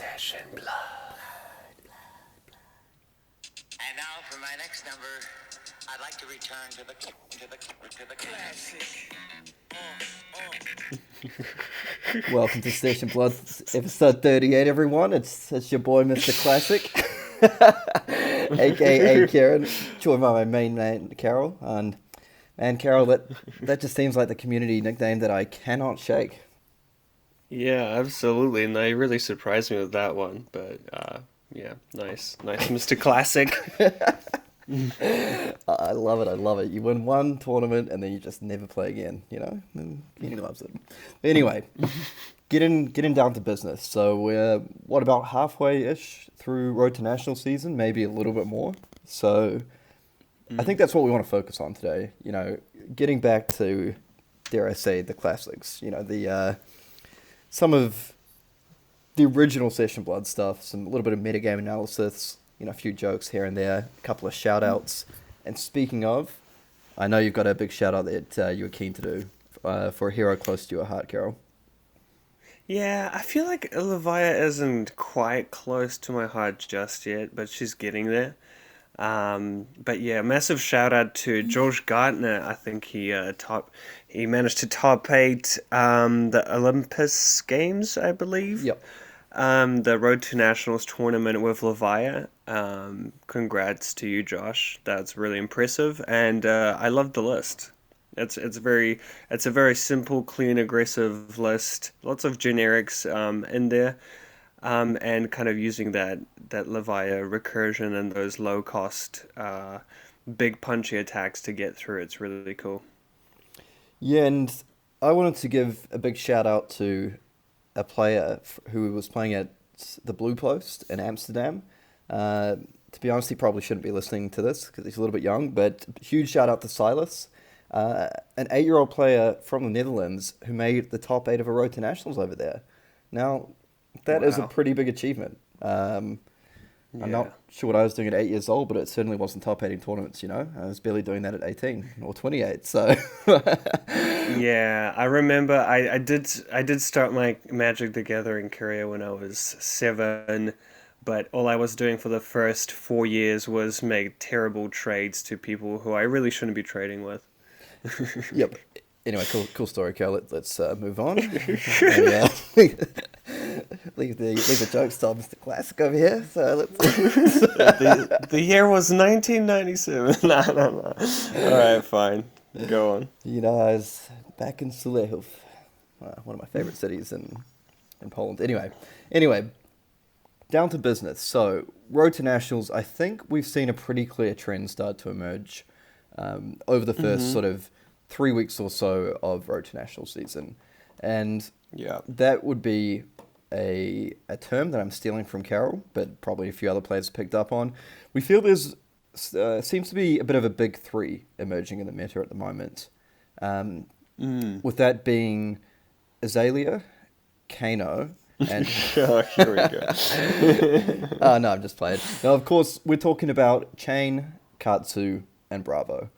Session Blood. And now for my next number, I'd like to return to the classic. Welcome to Session Blood, episode 38, everyone. It's your boy, Mr. Classic, aka Kieran, joined by my main man, Carol. And Carol, that just seems like the community nickname that I cannot shake. Yeah, absolutely. And they really surprised me with that one. But yeah, nice, Mr. Classic. I love it. You win one tournament and then you just never play again, And he loves it. But anyway, getting down to business. So we're, what, about halfway-ish through Road to National season, maybe a little bit more. So I think that's what we want to focus on today. Getting back to, dare I say, the classics. The some of the original Session Blood stuff, a little bit of metagame analysis, a few jokes here and there, a couple of shout-outs. And speaking of, I know you've got a big shout-out that you were keen to do for a hero close to your heart, Carol. Yeah, I feel like Olivia isn't quite close to my heart just yet, but she's getting there. But yeah, massive shout out to George Gardner. I think he managed to top 8 the Olympus Games, I believe. Yep. The Road to Nationals tournament with Levia. Congrats to you, Josh. That's really impressive, and I love the list. It's a very simple, clean, aggressive list. Lots of generics in there, and kind of using that Levia recursion and those low cost, big punchy attacks to get through. It's really cool. Yeah, and I wanted to give a big shout out to a player who was playing at the Blue Post in Amsterdam. To be honest, he probably shouldn't be listening to this because he's a little bit young, but huge shout out to Silas, an 8-year-old player from the Netherlands who made the top 8 of a Road to Nationals over there. Now, that is a pretty big achievement. I'm not sure what I was doing at 8 years old, but it certainly wasn't top 8 in tournaments, I was barely doing that at 18 or 28, so... Yeah, I remember I did start my Magic the Gathering career when I was 7, but all I was doing for the first 4 years was make terrible trades to people who I really shouldn't be trading with. Yep. Anyway, cool story, Cal. Let's move on. Leave the jokes to Mr. Classic over here. So let's. The year was 1997. No. All right, fine. Go on. I was back in Sulejów, one of my favorite cities in Poland. Anyway, down to business. So, Road to Nationals, I think we've seen a pretty clear trend start to emerge over the first sort of 3 weeks or so of Road to National season. And that would be a term that I'm stealing from Carol, but probably a few other players picked up on. We feel there's seems to be a bit of a big 3 emerging in the meta at the moment. With that being Azalea, Kano, and... Oh, here we go. No, I'm just playing. Now, of course, we're talking about Chane, Katsu, and Bravo.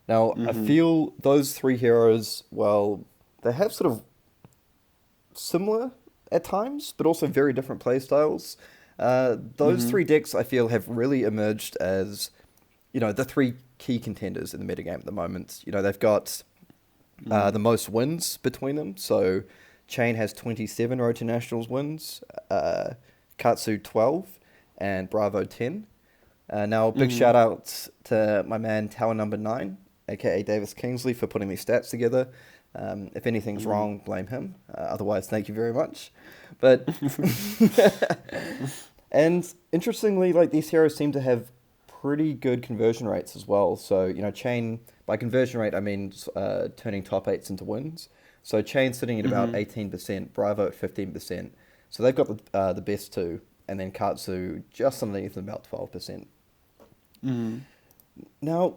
Now, I feel those 3 heroes, well, they have sort of similar at times, but also very different playstyles. Those 3 decks, I feel, have really emerged as, the 3 key contenders in the metagame at the moment. They've got the most wins between them. So Chane has 27 Road to Nationals wins, Katsu 12, and Bravo 10. Now, big shout out to my man Tower number 9, aka Davis Kingsley, for putting these stats together. If anything's wrong, blame him. Otherwise, thank you very much. But and interestingly, these heroes seem to have pretty good conversion rates as well. So Chane, by conversion rate, I mean turning top 8s into wins. So Chane sitting at about 18%, Bravo at 15%. So they've got the best 2, and then Katsu just underneath them, about 12%. Now,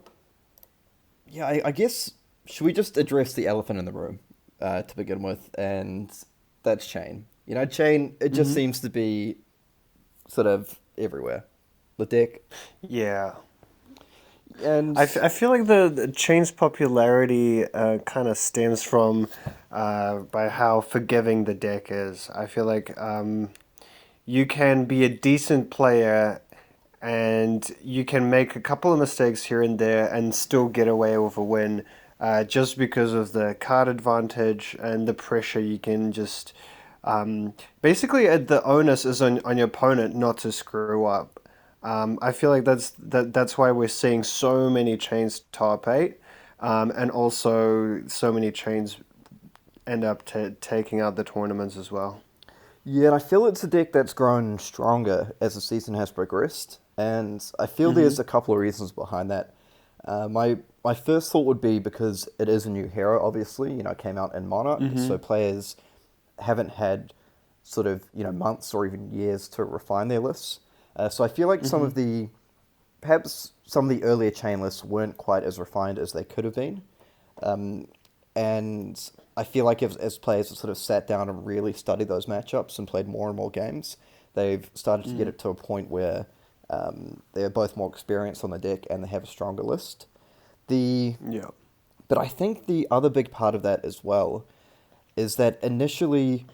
I guess, should we just address the elephant in the room to begin with? And that's Chane. Chane, it just seems to be sort of everywhere. The deck. Yeah. And I feel like the Chane's popularity kind of stems from by how forgiving the deck is. I feel like you can be a decent player and you can make a couple of mistakes here and there and still get away with a win, just because of the card advantage and the pressure you can just basically the onus is on your opponent not to screw up. I feel like that's why we're seeing so many chains top eight, and also so many chains end up taking out the tournaments as well. Yeah, and I feel it's a deck that's grown stronger as the season has progressed, and I feel Mm-hmm. there's a couple of reasons behind that. My first thought would be because it is a new hero, obviously. It came out in Monarch, Mm-hmm. so players haven't had sort of months or even years to refine their lists. So I feel like Mm-hmm. perhaps some of the earlier chain lists weren't quite as refined as they could have been. Um, and I feel like as players have sort of sat down and really studied those matchups and played more and more games, they've started to get it to a point where they're both more experienced on the deck and they have a stronger list. The Yeah. but I think the other big part of that as well is that initially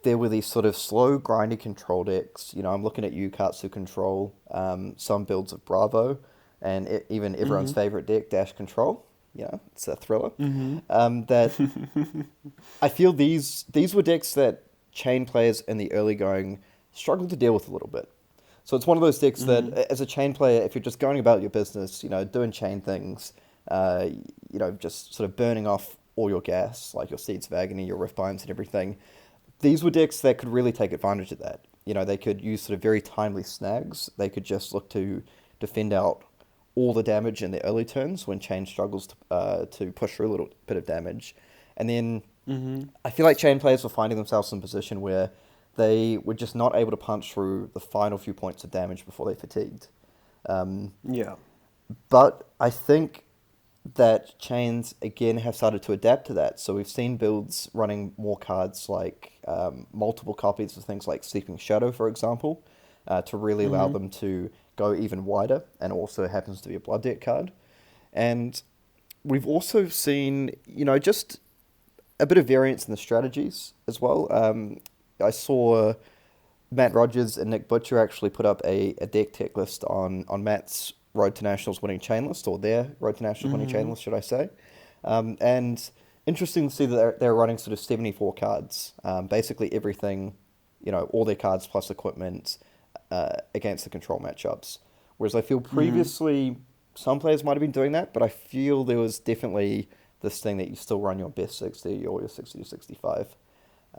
there were these sort of slow, grindy control decks. I'm looking at you, Katsu Control, some builds of Bravo, and even everyone's Mm-hmm. favorite deck, Dash Control. It's a thriller. Mm-hmm. That I feel these were decks that chain players in the early going struggled to deal with a little bit. So it's one of those decks that, Mm-hmm. as a chain player, if you're just going about your business, doing chain things, just sort of burning off all your gas, like your Seeds of Agony, your Rift Binds and everything, these were decks that could really take advantage of that. They could use sort of very timely snags. They could just look to defend out all the damage in the early turns when Chain struggles to push through a little bit of damage. And then Mm-hmm. I feel like Chain players were finding themselves in a position where they were just not able to punch through the final few points of damage before they fatigued. Um, Yeah. but I think that chains again have started to adapt to that. So we've seen builds running more cards like multiple copies of things like Sleeping Shadow, for example, to really allow Mm-hmm. them to go even wider, and also happens to be a Blood Debt card. And we've also seen, just a bit of variance in the strategies as well. I saw Matt Rogers and Nick Butcher actually put up a deck tech list on Matt's Road to Nationals winning chain list, or their Road to Nationals winning chain Mm-hmm. list, should I say. And interesting to see that they're running sort of 74 cards, basically everything, all their cards plus equipment against the control matchups. Whereas I feel Mm-hmm. previously some players might have been doing that, but I feel there was definitely this thing that you still run your best 60 or your 60 to 65.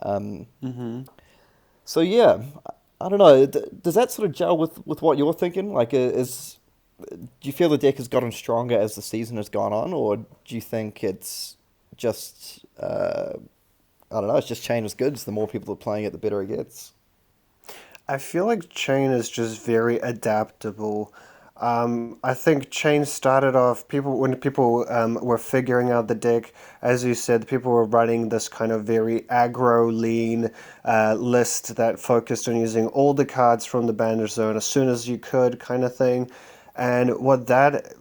Um, Mm-hmm. so yeah, I don't know. Does that sort of gel with what you're thinking? Like, do you feel the deck has gotten stronger as the season has gone on, or do you think it's just I don't know? It's just chain as good. The more people are playing it, the better it gets. I feel like Chain is just very adaptable. I think Chain started off when people were figuring out the deck, as you said, people were running this kind of very aggro lean list that focused on using all the cards from the Banner Zone as soon as you could, kind of thing. And what that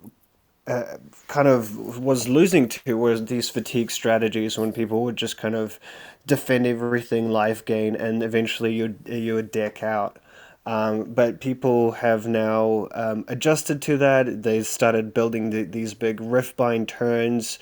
kind of was losing to was these fatigue strategies when people would just kind of defend everything life gain and eventually you would deck out. But people have now adjusted to that. They started building these big riftbind turns,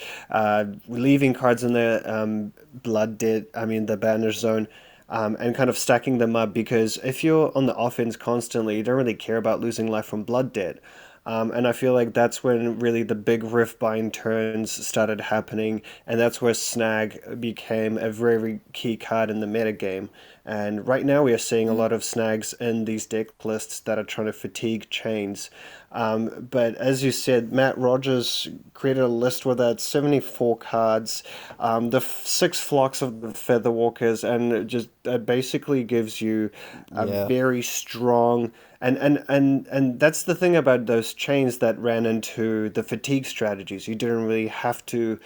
leaving cards in the blood debt. I mean the banner zone. And kind of stacking them up because if you're on the offense constantly, you don't really care about losing life from blood debt. And I feel like that's when really the big riftbind turns started happening, and that's where Snag became a very key card in the metagame. And right now we are seeing a lot of snags in these deck lists that are trying to fatigue chains. But as you said, Matt Rogers created a list with that 74 cards, the six flocks of the Featherwalkers, and it just basically gives you a Yeah, very strong and that's the thing about those chains that ran into the fatigue strategies. You didn't really have to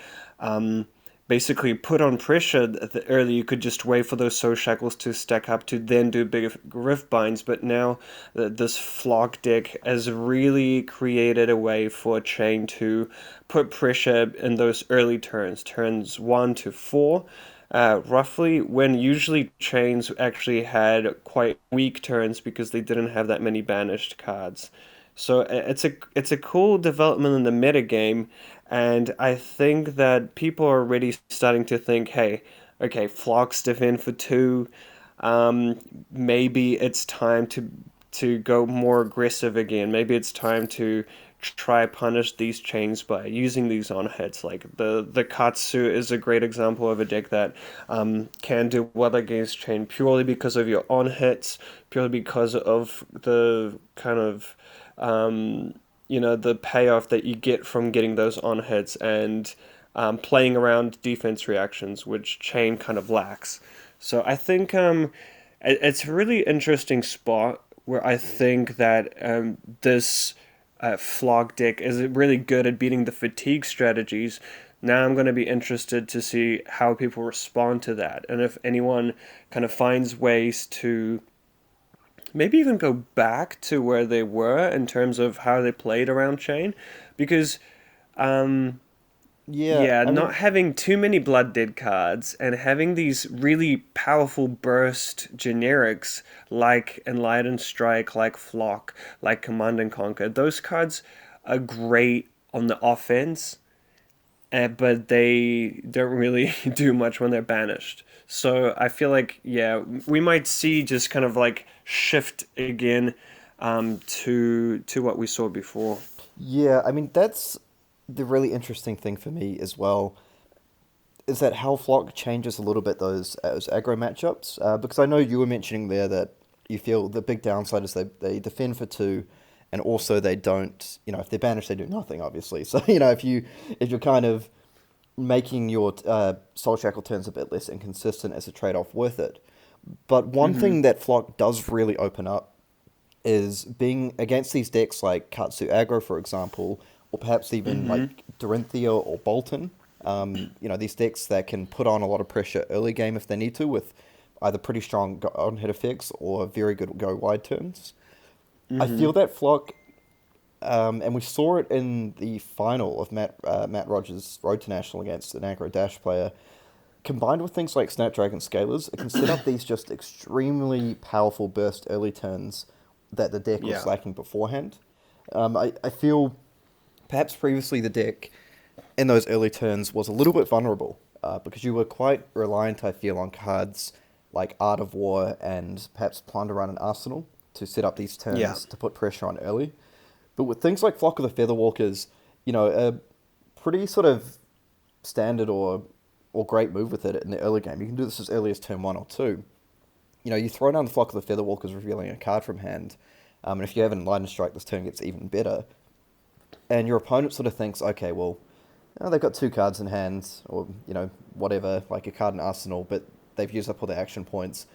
basically put on pressure early. You could just wait for those soul shackles to stack up to then do big rift binds. But now this flock deck has really created a way for a chain to put pressure in those early turns 1 to 4. roughly when usually chains actually had quite weak turns because they didn't have that many banished cards. So it's a cool development in the metagame, and I think that people are already starting to think, hey, okay, Flock's defend for two. Um, Maybe it's time to go more aggressive again. Maybe it's time to try punish these chains by using these on hits. Like the Katsu is a great example of a deck that can do well against chain purely because of your on hits, purely because of the kind of the payoff that you get from getting those on hits and playing around defense reactions, which chain kind of lacks. So I think it's a really interesting spot where I think that this Flog deck is really good at beating the fatigue strategies. Now I'm going to be interested to see how people respond to that, and if anyone kind of finds ways to maybe even go back to where they were in terms of how they played around Chain, because um, Yeah, yeah, I mean, not having too many Blood Dead cards and having these really powerful burst generics like Enlightened Strike, like Flock, like Command and Conquer, those cards are great on the offense, but they don't really do much when they're banished. So I feel like, yeah, we might see just kind of like shift again to what we saw before. yeah, I mean that's the really interesting thing for me as well is that how Flock changes a little bit those aggro matchups. Because I know you were mentioning there that you feel the big downside is they defend for two, and also they don't. If they're banished, they do nothing. Obviously, so if you're kind of making your Soul Shackle turns a bit less inconsistent as a trade off worth it. But one Mm-hmm. thing that Flock does really open up is being against these decks like Katsu Aggro, for example, or perhaps even Mm-hmm. like Dorinthia or Bolton. These decks that can put on a lot of pressure early game if they need to, with either pretty strong on hit effects or very good go wide turns. I Mm-hmm. feel that Flock, and we saw it in the final of Matt Rogers' Road to National against an Aggro Dash player. Combined with things like Snapdragon Scalers, it can set up these just extremely powerful burst early turns that the deck was Yeah. lacking beforehand. I feel perhaps previously the deck in those early turns was a little bit vulnerable because you were quite reliant, I feel, on cards like Art of War and perhaps Plunder Run and Arsenal to set up these Yeah. turns to put pressure on early. But with things like Flock of the Featherwalkers, a pretty sort of standard or great move with it in the early game. You can do this as early as turn one or two. You throw down the Flock of the Featherwalkers, revealing a card from hand, and if you have an Enlightened Strike, this turn gets even better. And your opponent sort of thinks, okay, well, they've got two cards in hand, or whatever, like a card in Arsenal, but they've used up all their action points.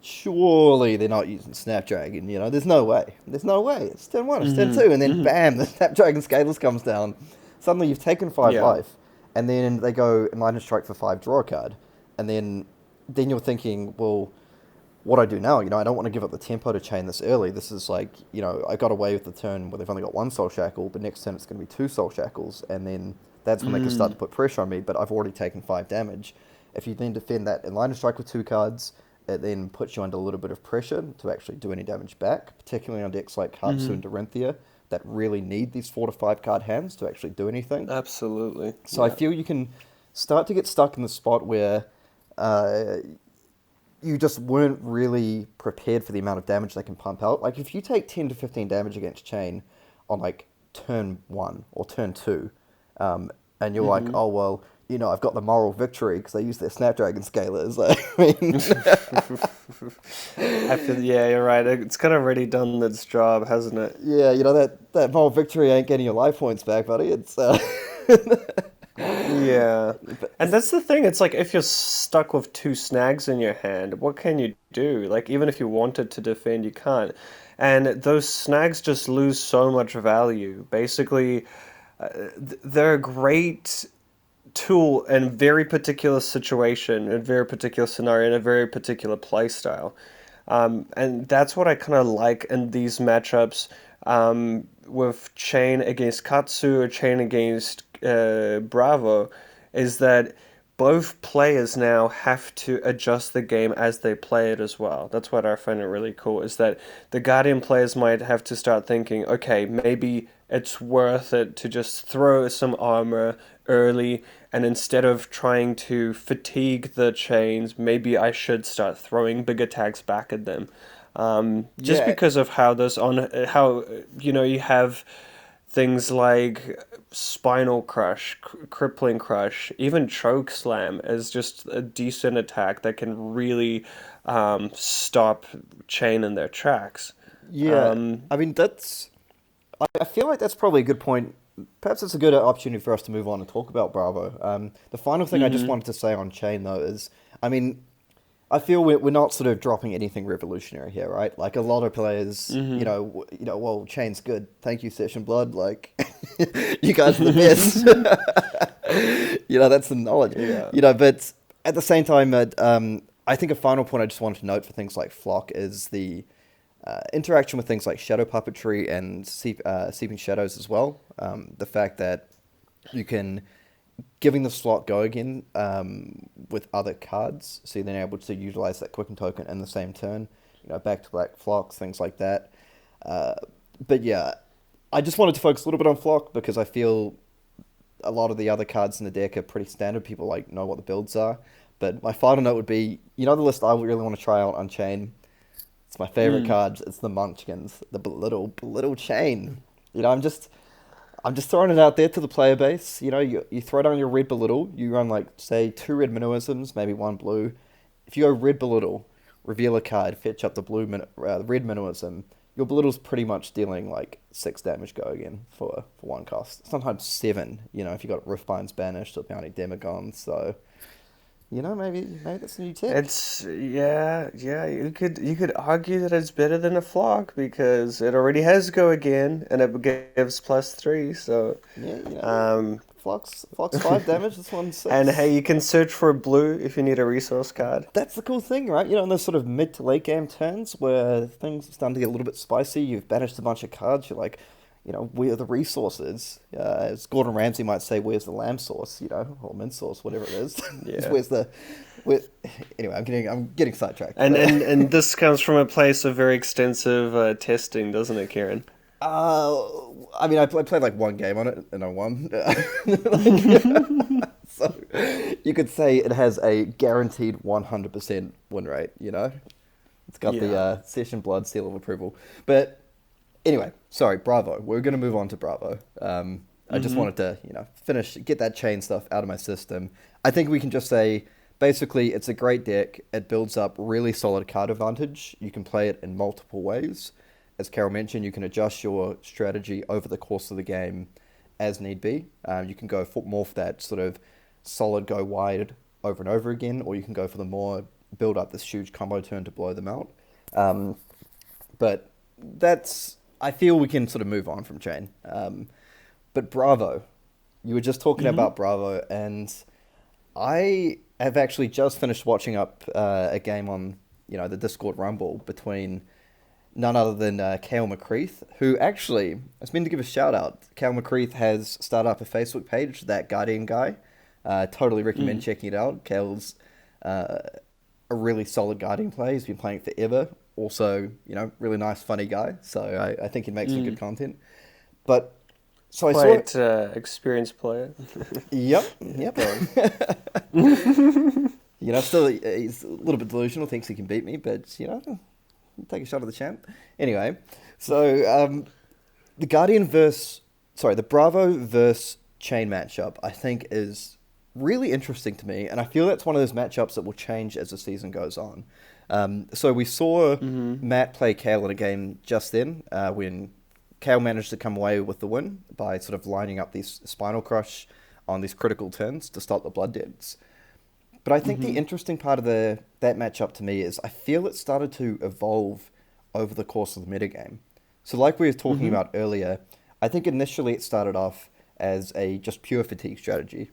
Surely they're not using Snapdragon. There's no way. There's no way. It's turn one, it's turn Mm-hmm. two, and then Mm-hmm. bam, the Snapdragon Scalers comes down. Suddenly you've taken five Yeah. life, and then they go Enlightened Strike for five, draw a card, and then you're thinking, well, what do I do now? I don't want to give up the tempo to chain this early. This is like, I got away with the turn where they've only got one Soul Shackle, but next turn it's going to be two Soul Shackles, and then that's when they can start Mm. to put pressure on me, but I've already taken five damage. If you then defend that Enlightened Strike with two cards, it then puts you under a little bit of pressure to actually do any damage back, particularly on decks like Katsu Mm-hmm. and Dorinthia that really need these 4 to 5 card hands to actually do anything. Absolutely. So I Yeah. feel you can start to get stuck in the spot where uh, you just weren't really prepared for the amount of damage they can pump out. Like if you take 10 to 15 damage against Chain on like turn one or turn two, and you're like, Mm-hmm. oh well, I've got the moral victory because they use their Snapdragon scalers. I mean, I feel, yeah, you're right. It's kind of already done its job, hasn't it? yeah, that moral victory ain't getting your life points back, buddy. It's Yeah. but, And that's the thing. It's like if you're stuck with two snags in your hand, what can you do? Like even if you wanted to defend, you can't. And those snags just lose so much value. Basically, they're a great tool in very particular situation, in a very particular scenario, in a very particular play style. And that's what I kind of like in these matchups with Chane against Katsu or Chane against Bravo, is that both players now have to adjust the game as they play it as well. That's what I find it really cool, is that the Guardian players might have to start thinking, okay, maybe it's worth it to just throw some armor early, and instead of trying to fatigue the chains, maybe I should start throwing big attacks back at them. Just Yeah, because of how you have things like Spinal Crush, Crippling Crush, even Choke Slam is just a decent attack that can really stop Chane in their tracks. yeah. Um, I mean, I feel like that's probably a good point. Perhaps it's a good opportunity for us to move on and talk about Bravo. The final thing I just mhm, wanted to say on Chain, though, is, I mean, I feel we're not sort of dropping anything revolutionary here, right? Like a lot of players, mhm. well, Chain's good. Thank you, Session Blood. Like, you guys are the best. That's the knowledge. Yeah. But at the same time, I think a final point I just wanted to note for things like Flock is the interaction with things like shadow puppetry and seeping shadows as well. The fact that you can giving the slot go again with other cards, so you're then able to utilize that quicken token in the same turn. Back to back flocks, things like that. Uh, but yeah, I just wanted to focus a little bit on flock because I feel a lot of the other cards in the deck are pretty standard. People like know what the builds are. But my final note would be, the list I really want to try out on Chain. It's my favorite Mm. cards. It's the Munchkins, the belittle Chain. I'm just throwing it out there to the player base. You throw down your red belittle. You run like say 2 red minnowisms, maybe 1 blue. If you go red belittle, reveal a card, fetch up the red minnowism. Your belittle's pretty much dealing like 6 damage go again for 1 cost. Sometimes 7. If you got Riftbind's banished or Bounty Demogons. So maybe that's a new tech. It's yeah. You could argue that it's better than a flock because it already has go again and it gives +3. So, Yeah, um, Fox 5 damage. This one's and hey, 6. you can search for blue if you need a resource card. That's the cool thing, right? In those sort of mid to late game turns where things are starting to get a little bit spicy, you've banished a bunch of cards, you're like, where are the resources? As Gordon Ramsay might say, where's the lamb sauce, or mint sauce, whatever it is. It's Yeah. where... Anyway, I'm getting sidetracked. And But and and this comes from a place of very extensive testing, doesn't it, Kieran? I mean, I played like 1 game on it and I won. Like, so you could say it has a guaranteed 100% win rate. It's got the Yeah. Session Blood seal of approval. But anyway, sorry, Bravo. We're going to move on to Bravo. I just Mm-hmm. wanted to, get that chain stuff out of my system. I think we can just say, basically, it's a great deck. It builds up really solid card advantage. You can play it in multiple ways. As Carol mentioned, you can adjust your strategy over the course of the game as need be. You can go for more for that sort of solid go wide over and over again, or you can go for the more build up this huge combo turn to blow them out. Um, but I feel we can sort of move on from Chain. But Bravo, you were just talking Mm-hmm. about Bravo, and I have actually just finished watching up a game on the Discord Rumble between none other than Kale McCreath, who actually, I was meant to give a shout out. Kale McCreath has started up a Facebook page, That Guardian Guy. Totally recommend Mm. checking it out. Kale's uh, a really solid Guardian player. He's been playing forever. Also, really nice, funny guy. So I think he makes some good Mm. content. But, so I saw it. Quite experienced player. Yep, yep. Go on. Still, he's a little bit delusional, thinks he can beat me, but, take a shot at the champ. Anyway, so the Bravo versus Chain matchup, I think is really interesting to me, and I feel that's one of those matchups that will change as the season goes on. So we saw Mm-hmm. Matt play Kale in a game just then, when Kale managed to come away with the win by sort of lining up these Spinal Crush on these critical turns to stop the Blood Debts. But I think the Mm-hmm. interesting part of that matchup to me is I feel it started to evolve over the course of the metagame. So like we were talking Mm-hmm. about earlier, I think initially it started off as a just pure fatigue strategy.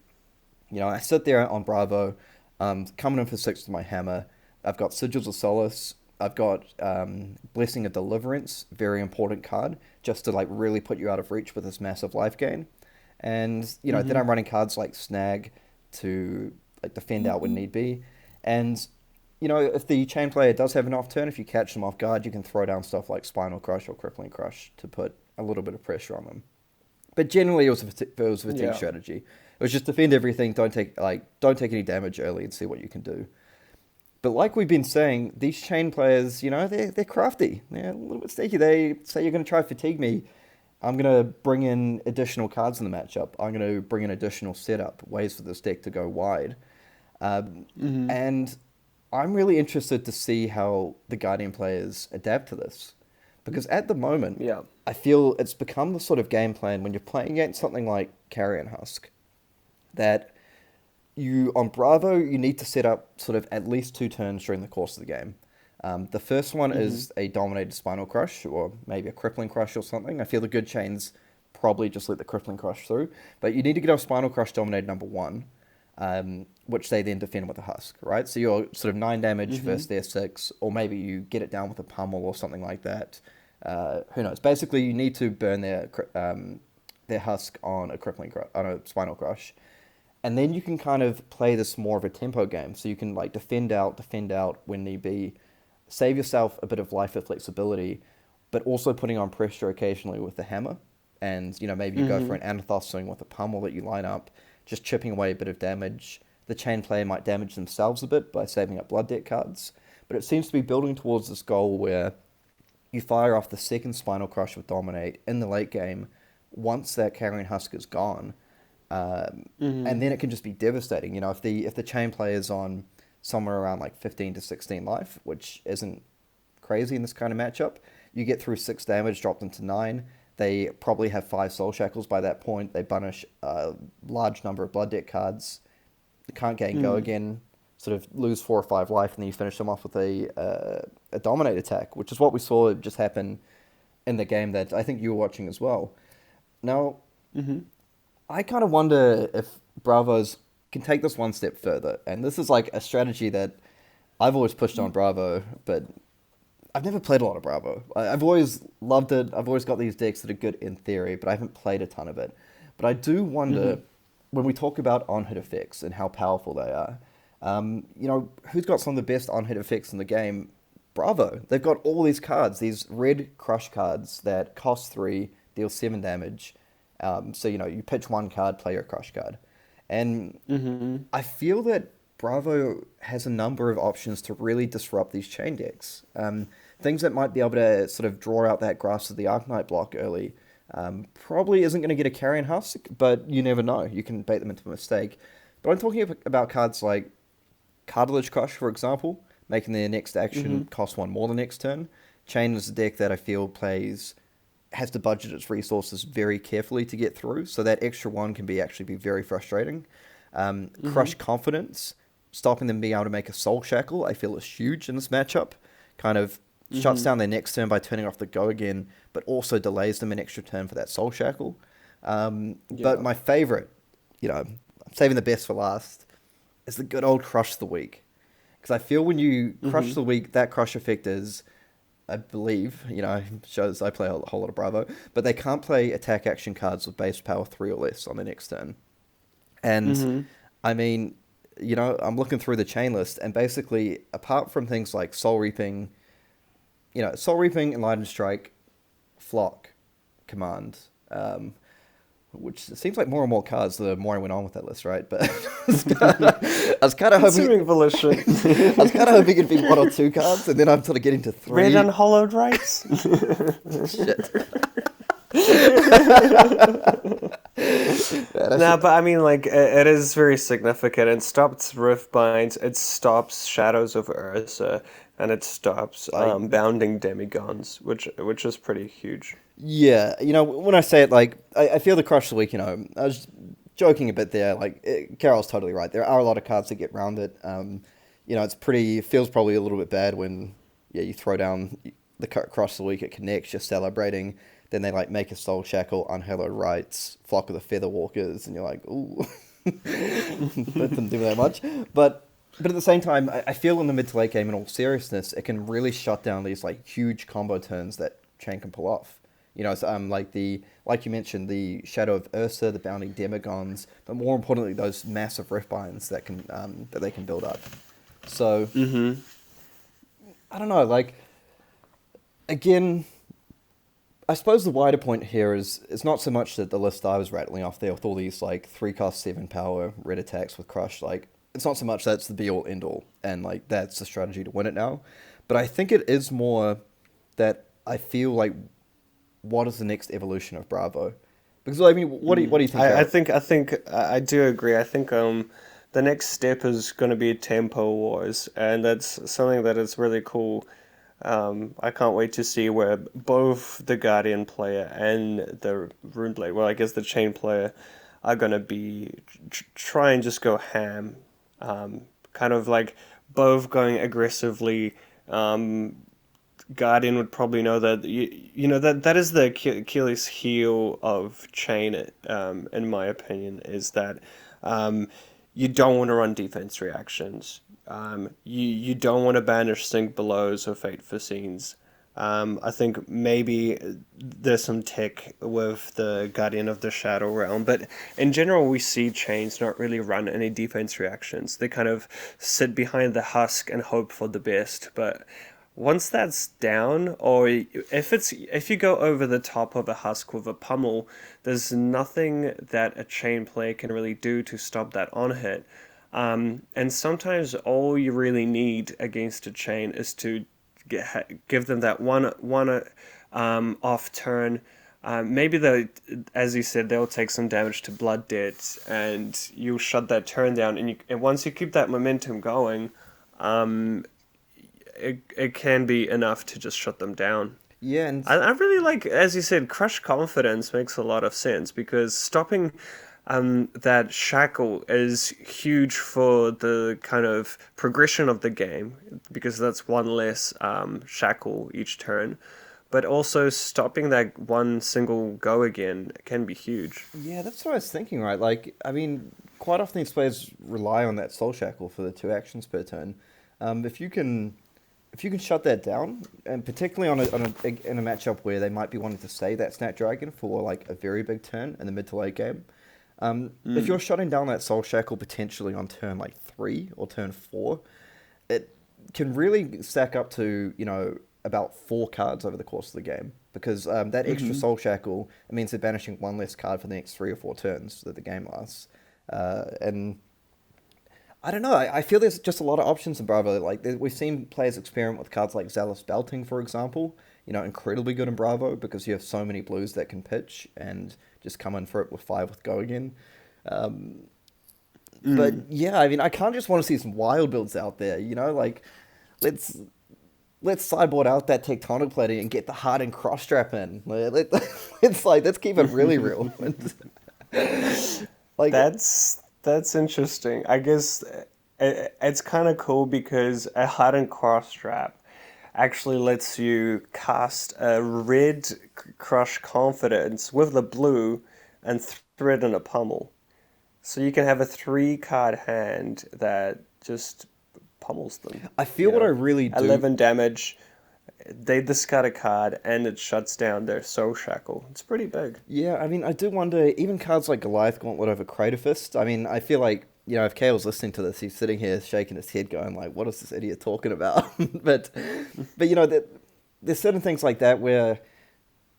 I sit there on Bravo, coming in for 6 with my hammer. I've got Sigils of Solace. I've got Blessing of Deliverance, very important card, just to like really put you out of reach with this massive life gain. And then Mm-hmm. I'm running cards like Snag to like defend out when need be. And, you know, if the Chane player does have an off turn, if you catch them off guard, you can throw down stuff like Spinal Crush or Crippling Crush to put a little bit of pressure on them. But generally, it was a fatigue strategy. It was just defend everything, don't take any damage early and see what you can do. But like we've been saying, these Chane players, you know, they're crafty. They're a little bit sneaky. They say you're going to try to fatigue me. I'm going to bring in additional cards in the matchup. I'm going to bring in additional setup, ways for this deck to go wide. And I'm really interested to see how the Guardian players adapt to this. Because at the moment, I feel it's become the sort of game plan when you're playing against something like Carrion Husk, that you, on Bravo, you need to set up sort of at least 2 turns during the course of the game. The first one is a dominated Spinal Crush, or maybe a Crippling Crush or something. I feel the good Chanes probably just let the Crippling Crush through. But you need to get off Spinal Crush dominated number 1, which they then defend with a Husk, right? So you're sort of 9 damage versus their 6, or maybe you get it down with a Pummel or something like that. Who knows? Basically, you need to burn their Husk on a Spinal Crush. And then you can kind of play this more of a tempo game. So you can like defend out when need be, save yourself a bit of life or flexibility, but also putting on pressure occasionally with the hammer. And, you know, maybe you go for an Anathos swing with a Pummel that you line up, just chipping away a bit of damage. The Chane player might damage themselves a bit by saving up blood debt cards. But it seems to be building towards this goal where you fire off the second Spinal Crush with Dominate in the late game once that Carrion Husk is gone. And then it can just be devastating. You know, if the Chane player's on somewhere around like 15 to 16 life, which isn't crazy in this kind of matchup, you get through 6 damage, drop them to 9. They probably have 5 Soul Shackles by that point. They banish a large number of blood debt cards. They can't gain go again, sort of lose 4 or 5 life, and then you finish them off with a Dominate attack, which is what we saw just happen in the game that I think you were watching as well. Now, I kind of wonder if Bravos can take this one step further. And this is like a strategy that I've always pushed on Bravo, but I've never played a lot of Bravo. I've always loved it. I've always got these decks that are good in theory, but I haven't played a ton of it. But I do wonder, when we talk about on-hit effects and how powerful they are, you know, who's got some of the best on-hit effects in the game? Bravo. They've got all these cards, these red crush cards that cost 3, deal 7 damage. So, you know, you pitch 1 card, play your crush card. And I feel that Bravo has a number of options to really disrupt these Chane decks. Things that might be able to sort of draw out that Grasp of the Arknight block early. Probably isn't going to get a Carrion Husk, but you never know. You can bait them into a mistake. But I'm talking about cards like Cartilage Crush, for example, making their next action cost 1 more the next turn. Chane is a deck that I feel has to budget its resources very carefully to get through, so that extra 1 can actually be very frustrating. Crush Confidence, stopping them being able to make a Soul Shackle, I feel is huge in this matchup. Kind of shuts down their next turn by turning off the go again, but also delays them an extra turn for that Soul Shackle. But my favorite, you know, I'm saving the best for last, is the good old Crush the Weak. Because I feel when you Crush the Weak, that Crush effect is, I believe, you know, shows I play a whole lot of Bravo, but they can't play attack action cards with base power 3 or less on the next turn. And, I mean, you know, I'm looking through the Chane list, and basically, apart from things like Soul Reaping, you know, Soul Reaping, Enlightened Strike, Flock, Command, which seems like more and more cards the more I went on with that list, right? But I was kind of hoping Volition. I was kind of hoping it'd be 1 or 2 cards, and then I'm sort of getting to 3. Red Unhollowed Rights. Shit. No, but I mean, like, it is very significant. It stops Riftbinds, it stops Shadows of Ursa, and it stops Bounding Demigons, which is pretty huge. Yeah, you know, when I say it, like, I feel the Crush of the Week, you know, I was joking a bit there, like, Carol's totally right. There are a lot of cards that get around it. You know, feels probably a little bit bad when, you throw down the Crush of the Week, it connects, you're celebrating, then they, like, make a Soul Shackle, Unhallowed Rights, Flock of the Feather Walkers, and you're like, ooh, that didn't do that much. But at the same time, I feel in the mid to late game, in all seriousness, it can really shut down these, like, huge combo turns that Chane can pull off. Like you mentioned, the Shadow of Ursa, the Bounding Demogons, but more importantly, those massive Riftbinds that they can build up. So I don't know, like again, I suppose the wider point here is it's not so much that the list I was rattling off there with all these like 3 cost 7 power red attacks with Crush, like it's not so much that's the be all end all and like that's the strategy to win it now. But I think it is more that I feel like what is the next evolution of Bravo? Because I mean, what do you think? I do agree. I think the next step is going to be tempo wars, and that's something that is really cool. I can't wait to see where both the Guardian player and the Runeblade, well, I guess the Chane player, are going to be try and just go ham, kind of like both going aggressively. Guardian would probably know that that is the Achilles heel of Chane. In my opinion, is that you don't want to run defense reactions. You don't want to banish Sink Belows or Fate for Scenes. I think maybe there's some tech with the Guardian of the Shadow Realm, but in general, we see Chains not really run any defense reactions. They kind of sit behind the husk and hope for the best, but once that's down, or if you go over the top of a husk with a pummel, there's nothing that a chain player can really do to stop that on hit. And sometimes all you really need against a chain is to give them that one off turn. Maybe as you said, they'll take some damage to Blood Debt, and you shut that turn down. And once you keep that momentum going, it can be enough to just shut them down. Yeah, and I really like, as you said, Crush Confidence makes a lot of sense because stopping that shackle is huge for the kind of progression of the game because that's one less shackle each turn. But also stopping that one single go again can be huge. yeah, that's what I was thinking, right? Like, I mean, quite often these players rely on that Soul Shackle for the 2 actions per turn. If you can shut that down, and particularly in a matchup where they might be wanting to save that Snapdragon for like a very big turn in the mid to late game, if you're shutting down that Soul Shackle potentially on turn like 3 or turn 4, it can really stack up to about 4 cards over the course of the game because that extra Soul Shackle, it means they're banishing one less card for the next 3 or 4 turns that the game lasts, and I don't know. I feel there's just a lot of options in Bravo. Like we've seen players experiment with cards like Zealous Belting, for example. Incredibly good in Bravo because you have so many blues that can pitch and just come in for it with 5 with go again. But yeah, I mean, I kind of just want to see some wild builds out there. Like let's sideboard out that tectonic plating and get the Hardened cross strap in. Let's keep it really real. Like That's interesting. I guess it's kind of cool because a hardened cross trap actually lets you cast a red Crush Confidence with the blue and thread in a pummel. So you can have a 3-card hand that just pummels them. I feel what I really do. 11 damage. They discard a card and it shuts down their Soul Shackle. It's pretty big. Yeah, I mean, I do wonder, even cards like Goliath Gauntlet over Crater Fist, I mean, I feel like, if Kale's listening to this, he's sitting here shaking his head going like, what is this idiot talking about? but there's certain things like that where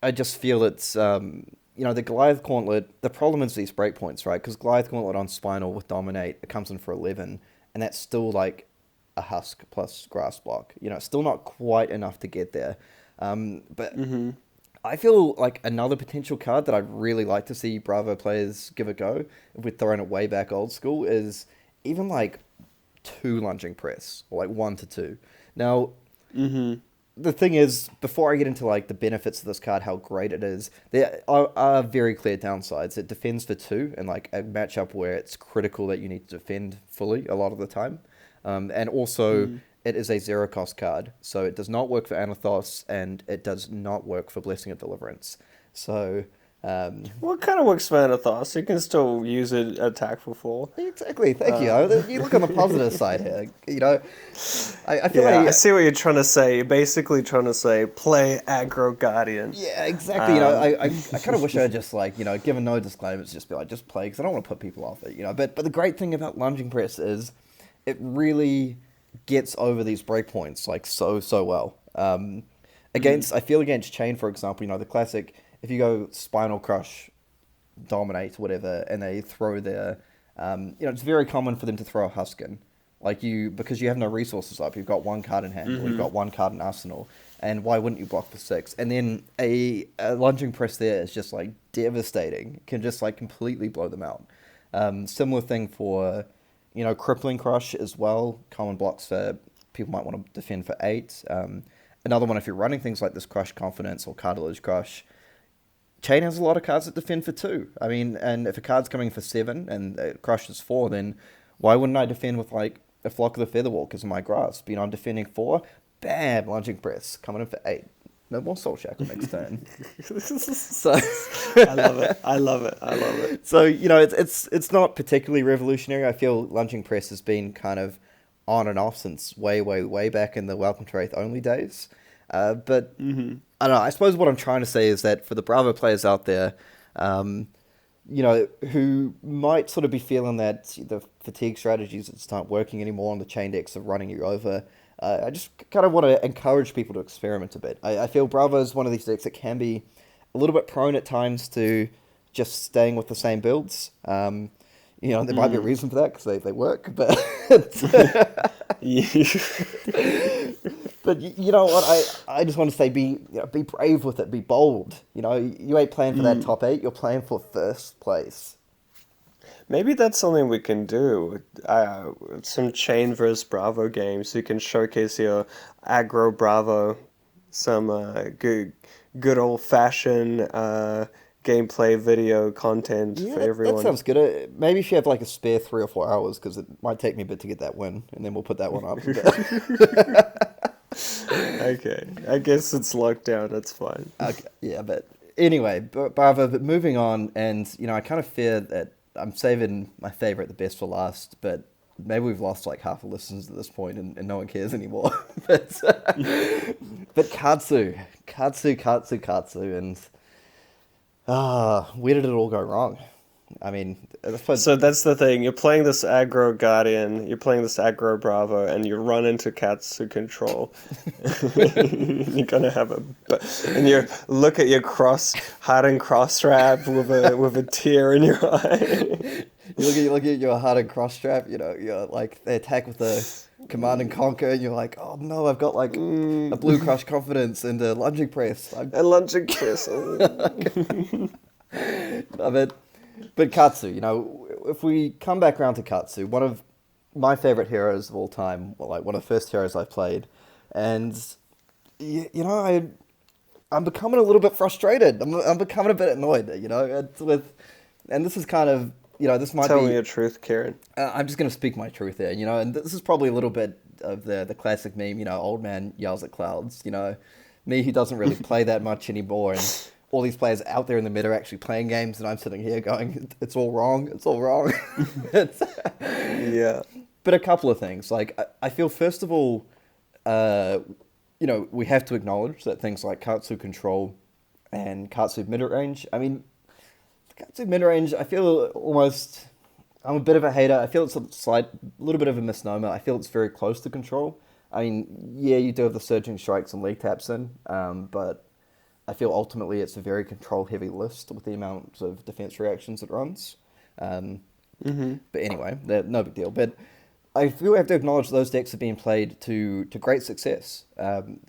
I just feel it's, the Goliath Gauntlet, the problem is these breakpoints, right? Because Goliath Gauntlet on Spinal with Dominate, it comes in for 11, and that's still like a husk plus grass block. It's still not quite enough to get there. But I feel like another potential card that I'd really like to see Bravo players give a go, if we're throwing it way back old school, is even like 2 lunging press, or like 1 to 2. Now, the thing is, before I get into like the benefits of this card, how great it is, there are very clear downsides. It defends for 2 in like a matchup where it's critical that you need to defend fully a lot of the time. And also, it is a 0-cost card, so it does not work for Anathos, and it does not work for Blessing of Deliverance. So, Well, it kind of works for Anathos. You can still use it attack for 4. Exactly, thank you. You look on the positive side here. I feel Yeah, I like, see what you're trying to say. You're basically trying to say play aggro guardian. yeah, exactly. Um, I kind of wish I just like, given no disclaimers, just be like, just play because I don't want to put people off it. But the great thing about lunging press is it really gets over these breakpoints like so well. I feel against Chane, for example, the classic. If you go Spinal Crush, Dominate, whatever, and they throw their, it's very common for them to throw a Huskin, because you have no resources up. You've got one card in hand, or you've got one card in arsenal, and why wouldn't you block for 6? And then a lunging press there is just like devastating, can just like completely blow them out. Similar thing for, Crippling Crush as well. Common blocks for people might want to defend for 8. Another one, if you're running things like this Crush Confidence or Cartilage Crush, Chane has a lot of cards that defend for 2. I mean, and if a card's coming for 7 and it crushes 4, then why wouldn't I defend with like a Flock of the Featherwalkers in my grasp? I'm defending 4, bam, lunging press, coming in for 8. No more Soul Shackle next turn. So I love it. I love it. I love it. So it's not particularly revolutionary. I feel lunging press has been kind of on and off since way back in the Welcome to Wraith only days. But I don't know. I suppose what I'm trying to say is that for the Bravo players out there, who might sort of be feeling that the fatigue strategies just aren't working anymore and the chain decks are running you over, I just kind of want to encourage people to experiment a bit. I feel Bravo is one of these decks that can be a little bit prone at times to just staying with the same builds. There might be a reason for that because they work, but but you know what? I just want to say be brave with it, be bold. You ain't playing for that top 8. You're playing for first place. Maybe that's something we can do. Some Chain versus Bravo games. You can showcase your aggro Bravo, some good old fashioned gameplay video content for everyone. That sounds good. Maybe if you have like a spare 3 or 4 hours, because it might take me a bit to get that win, and then we'll put that one up. Okay, I guess it's locked down. That's fine. Okay, yeah, but anyway, Bravo. But moving on, and I kind of fear that I'm saving my favorite, the best, for last. But maybe we've lost like half the listeners at this point, and no one cares anymore. but Katsu, and where did it all go wrong? I mean, so that's the thing. You're playing this aggro Guardian, you're playing this aggro Bravo, and you run into Katsu control. You're gonna have and you look at your hardened cross wrap with a tear in your eye. You look at your hardened cross strap. You're like they attack with the Command and Conquer, and you're like, oh no, I've got like a blue Crush Confidence and a lunging press. A lunging press. But Katsu, if we come back around to Katsu, one of my favorite heroes of all time, like one of the first heroes I played, and I'm becoming a little bit frustrated. I'm becoming a bit annoyed. And this is kind of this might Tell me your truth, Kieran. I'm just going to speak my truth here, and this is probably a little bit of the classic meme, old man yells at clouds, me who doesn't really play that much anymore, and all these players out there in the meta are actually playing games, and I'm sitting here going, it's all wrong. Yeah. But a couple of things, like, I feel, first of all, we have to acknowledge that things like Katsu Control and Katsu Mid-Range, Katsu mid-range, I feel almost... I'm a bit of a hater. I feel it's a little bit of a misnomer. I feel it's very close to control. I mean, yeah, you do have the Surging Strikes and League Taps in, but I feel ultimately it's a very control-heavy list with the amount of defense reactions it runs. But anyway, no big deal. But I feel we have to acknowledge those decks have been played to great success.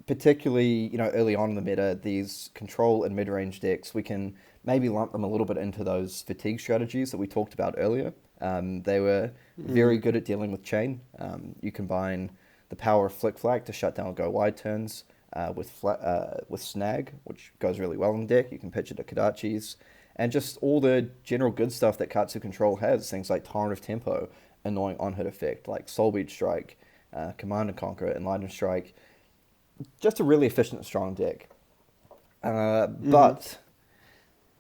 Particularly, early on in the meta, these control and mid-range decks, we can maybe lump them a little bit into those fatigue strategies that we talked about earlier. They were very good at dealing with Chane. You combine the power of Flick Flag to shut down go wide turns with Snag, which goes really well in the deck. You can pitch it to Kadachi's. And just all the general good stuff that Katsu Control has, things like Torrent of Tempo, annoying on-hit effect, like Soulbeat Strike, Command and Conquer, Enlightened Strike. Just a really efficient, strong deck. But,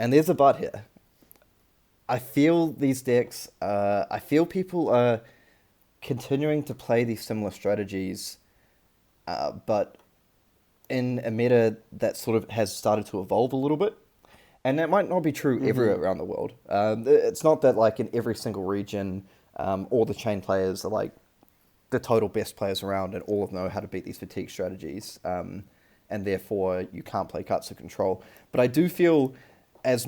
And there's a but here. I feel these decks, I feel people are continuing to play these similar strategies, but in a meta that sort of has started to evolve a little bit. And that might not be true everywhere around the world. It's not that like in every single region, all the chain players are like the total best players around and all of them know how to beat these fatigue strategies. And therefore you can't play Katsu control. But I do feel as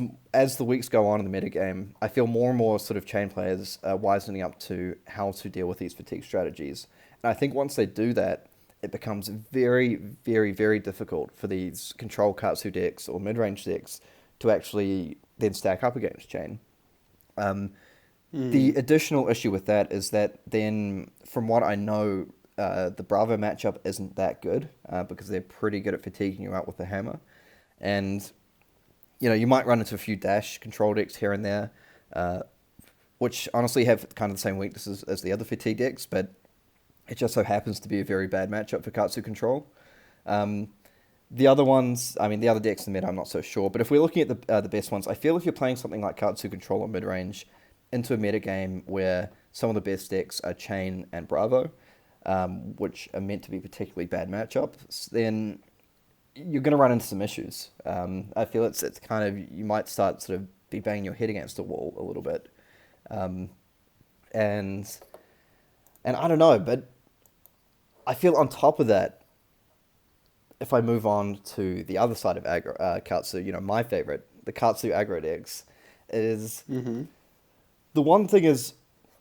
the weeks go on in the metagame, I feel more and more sort of chain players wisening up to how to deal with these fatigue strategies. And I think once they do that, it becomes very, very, very difficult for these control Katsu decks or mid-range decks to actually then stack up against Chane. The additional issue with that is that then, from what I know, the Bravo matchup isn't that good because they're pretty good at fatiguing you out with the hammer. And, you know, you might run into a few dash control decks here and there, which honestly have kind of the same weaknesses as the other fatigue decks, but it just so happens to be a very bad matchup for Katsu control. The other ones, I mean, the other decks in the meta, I'm not so sure. But if we're looking at the best ones, I feel if you're playing something like Katsu control or mid-range into a meta game where some of the best decks are Chane and Bravo, which are meant to be particularly bad matchups, then you're going to run into some issues. I feel it's kind of, you might start sort of be banging your head against a wall a little bit. And I don't know, but I feel on top of that, if I move on to the other side of aggro, Katsu, you know, my favorite, the Katsu aggro decks, is the one thing is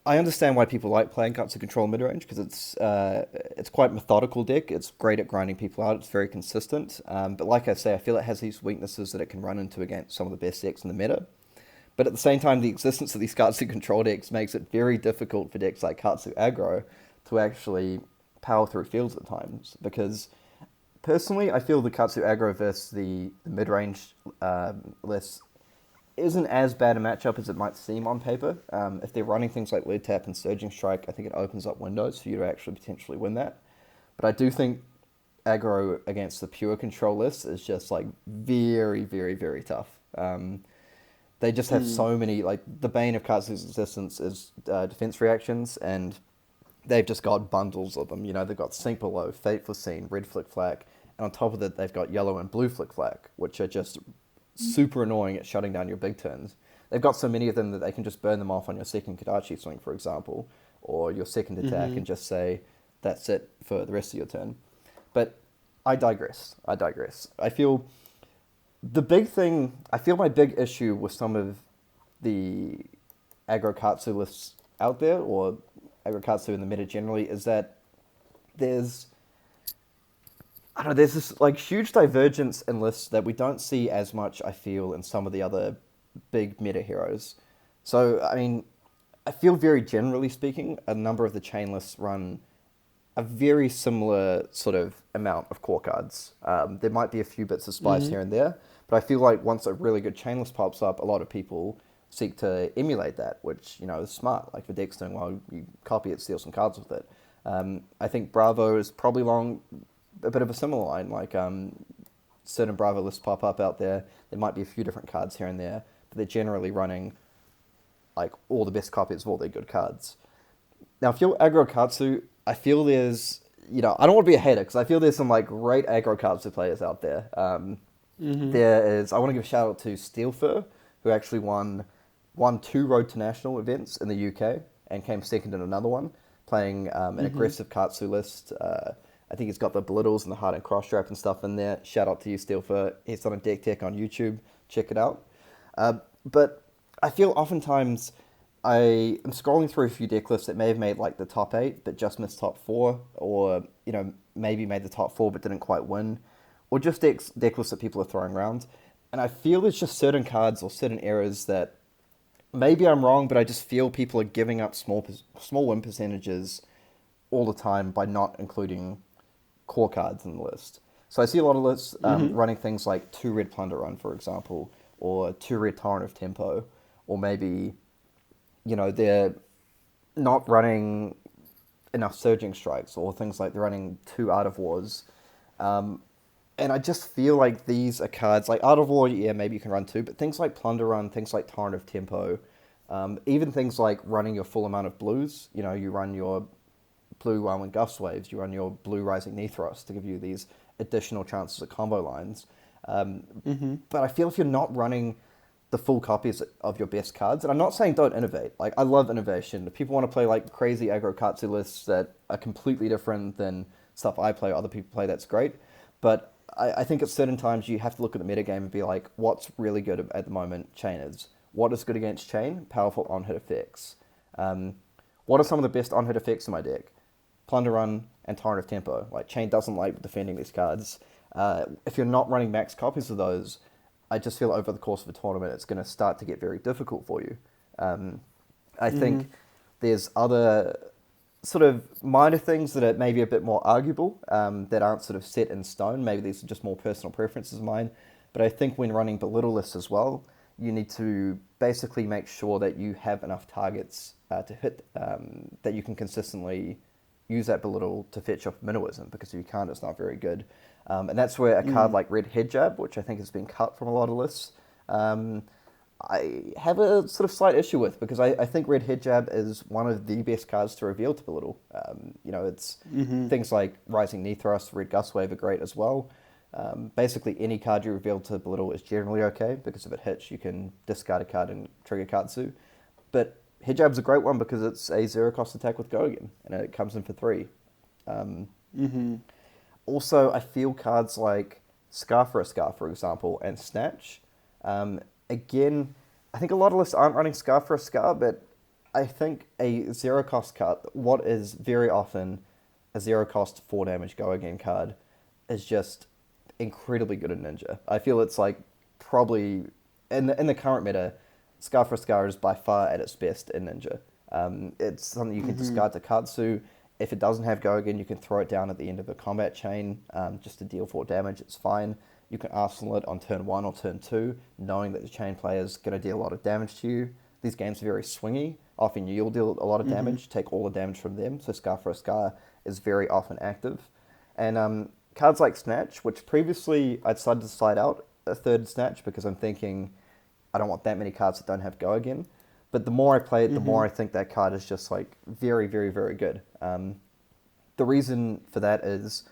I understand why people like playing Katsu control mid range because it's quite methodical deck. It's great at grinding people out. It's very consistent. But like I say, I feel it has these weaknesses that it can run into against some of the best decks in the meta. But at the same time, the existence of these Katsu control decks makes it very difficult for decks like Katsu aggro to actually power through fields at times because personally, I feel the Katsu aggro versus the mid-range list isn't as bad a matchup as it might seem on paper. If they're running things like lead tap and surging strike, I think it opens up windows for you to actually potentially win that. But I do think aggro against the pure control list is just like very, very, very tough. They just have so many, like the bane of Katsu's existence is defense reactions, and they've just got bundles of them. You know, they've got Sink Below, Fateful Scene, Red Flick Flag, and on top of that, they've got Yellow and Blue Flick Flag, which are just super annoying at shutting down your big turns. They've got so many of them that they can just burn them off on your second Kadachi swing, for example, or your second attack and just say, that's it for the rest of your turn. But I digress. I feel my big issue with some of the Aggro Katsu lists out there, or Aggro Katsu in the meta generally, is that there's this like huge divergence in lists that we don't see as much, I feel, in some of the other big meta heroes. So, I mean, I feel very generally speaking, a number of the chain lists run a very similar sort of amount of core cards. There might be a few bits of spice here and there, but I feel like once a really good chain list pops up, a lot of people seek to emulate that, which, you know, is smart. Like, for decks doing well, you copy it, steal some cards with it. I think Bravo is probably along a bit of a similar line. Like, certain Bravo lists pop up out there. There might be a few different cards here and there, but they're generally running, like, all the best copies of all their good cards. Now, if you're Aggro Katsu, I feel there's, you know, I don't want to be a hater, because I feel there's some, like, great Aggro Katsu players out there. There is, I want to give a shout out to Steelfur, who actually won 2 Road to National events in the UK, and came second in another one, playing an aggressive Katsu list. I think he's got the belittles and the hard and cross strap and stuff in there. Shout out to you, Steelfur. He's done a deck tech on YouTube. Check it out. But I feel oftentimes I am scrolling through a few deck lists that may have made like the top 8 but just missed top 4, or, you know, maybe made the top 4 but didn't quite win, or just deck lists that people are throwing around. And I feel there's just certain cards or certain errors that maybe I'm wrong, but I just feel people are giving up small win percentages all the time by not including core cards in the list. So I see a lot of lists running things like 2 red Plunder Run, for example, or 2 red Torrent of Tempo, or maybe, you know, they're not running enough Surging Strikes, or things like they're running 2 Art of Wars. And I just feel like these are cards like Art of War. Yeah, maybe you can run two, but things like Plunder Run, things like Torrent of Tempo, even things like running your full amount of blues. You know, you run your blue Whirlwind Gust Waves, you run your blue Rising Nethros to give you these additional chances at combo lines. But I feel if you're not running the full copies of your best cards, and I'm not saying don't innovate. Like, I love innovation. If people want to play like crazy Aggro Katsu lists that are completely different than stuff I play or other people play, that's great. But I think at certain times you have to look at the metagame and be like, what's really good at the moment? Chane is. What is good against Chane? Powerful on-hit effects. What are some of the best on-hit effects in my deck? Plunder Run and Torrent of Tempo. Like, Chane doesn't like defending these cards. If you're not running max copies of those, I just feel over the course of a tournament it's going to start to get very difficult for you. I think there's other sort of minor things that are maybe a bit more arguable, that aren't sort of set in stone. Maybe these are just more personal preferences of mine. But I think when running belittle lists as well, you need to basically make sure that you have enough targets to hit, that you can consistently use that belittle to fetch off minnowism, because if you can't, it's not very good. And that's where a card like Red Hijab, which I think has been cut from a lot of lists, I have a sort of slight issue with, because I think Red Hijab is one of the best cards to reveal to belittle. You know, it's things like Rising Nethros, Red Gustwave are great as well. Basically, any card you reveal to belittle is generally okay, because if it hits, you can discard a card and trigger Katsu. But Hijab's a great one because it's a zero-cost attack with Go Again, and it comes in for 3. Also, I feel cards like Scar for a Scar, for example, and Snatch. Again, I think a lot of lists aren't running Scar for a Scar, but I think a zero-cost card, what is very often a zero-cost 4 damage Go Again card, is just incredibly good in Ninja. I feel it's like probably, in the current meta, Scar for a Scar is by far at its best in Ninja. It's something you can discard to Katsu. If it doesn't have Go Again, you can throw it down at the end of a combat chain, just to deal 4 damage. It's fine. You can arsenal it on turn 1 or turn 2, knowing that the chain player is going to deal a lot of damage to you. These games are very swingy. Often you'll deal a lot of damage, take all the damage from them, so Scar for a Scar is very often active. And cards like Snatch, which previously I decided to slide out a third Snatch because I'm thinking I don't want that many cards that don't have Go Again. But the more I play it, the more I think that card is just like very, very, very good. The reason for that is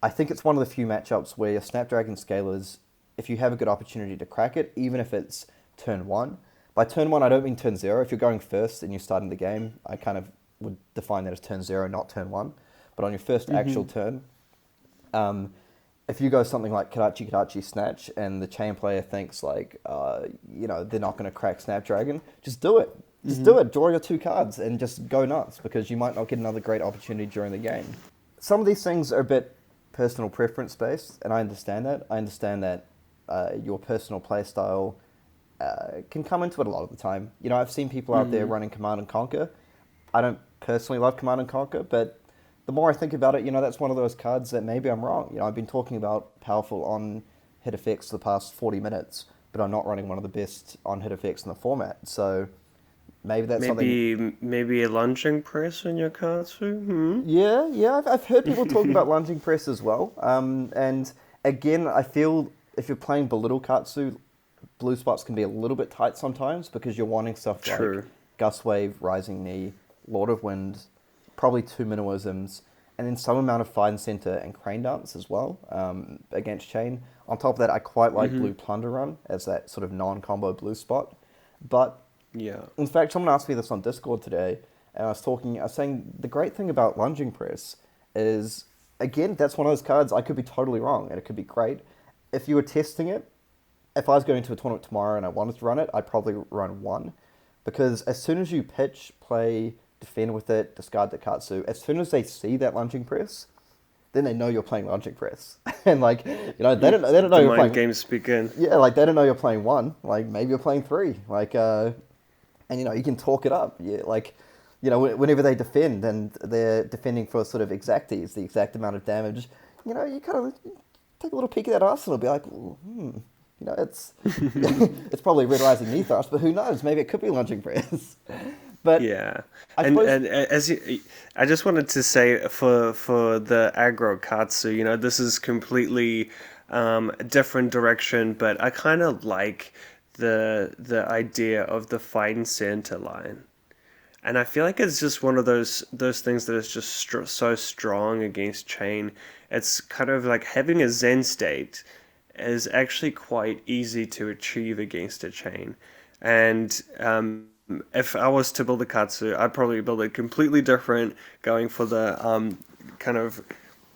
I think it's one of the few matchups where your Snapdragon Scalers, if you have a good opportunity to crack it, even if it's turn 1. By turn 1, I don't mean turn 0. If you're going first and you're starting the game, I kind of would define that as turn 0, not turn 1. But on your first actual turn, if you go something like Kadachi Snatch and the chain player thinks like, you know, they're not going to crack Snapdragon, just do it. Just do it. Draw your 2 cards and just go nuts, because you might not get another great opportunity during the game. Some of these things are a bit personal preference based, and I understand that. I understand that your personal play style can come into it a lot of the time. You know, I've seen people out there running Command and Conquer. I don't personally love Command and Conquer, but the more I think about it, you know, that's one of those cards that maybe I'm wrong. You know, I've been talking about powerful on-hit effects for the past 40 minutes, but I'm not running one of the best on-hit effects in the format. So maybe that's something... Maybe a lunging press in your Katsu? Yeah, I've heard people talk about lunging press as well. And again, I feel if you're playing belittle Katsu, blue spots can be a little bit tight sometimes, because you're wanting stuff like Gust Wave, Rising Knee, Lord of Wind, probably 2 Minnowisms, and then some amount of Fine Center and Crane Dance as well, against Chane. On top of that, I quite like Blue Plunder Run as that sort of non-combo blue spot. But in fact, someone asked me this on Discord today, and I was saying the great thing about Lunging Press is, again, that's one of those cards, I could be totally wrong, and it could be great. If you were testing it, if I was going to a tournament tomorrow and I wanted to run it, I'd probably run 1. Because as soon as you pitch, play, defend with it, discard the Katsu, as soon as they see that Lunging Press, then they know you're playing Lunging Press. And like, you know, they don't know you're playing... games begin. Yeah, like, they don't know you're playing 1. Like, maybe you're playing 3. Like, and, you know, you can talk it up. Yeah, like, you know, whenever they defend and they're defending for sort of exacties, the exact amount of damage, you know, you kind of take a little peek at that arsenal and be like, you know, it's it's probably Red Rising Nethros, but who knows? Maybe it could be Lunging Press. But yeah, and as I just wanted to say for the Aggro Katsu, you know, this is completely a different direction, but I kind of like the idea of the fine center line. And I feel like it's just one of those things that is just so strong against Chane. It's kind of like having a Zen state is actually quite easy to achieve against a Chane. And if I was to build a Katsu, I'd probably build it completely different, going for the kind of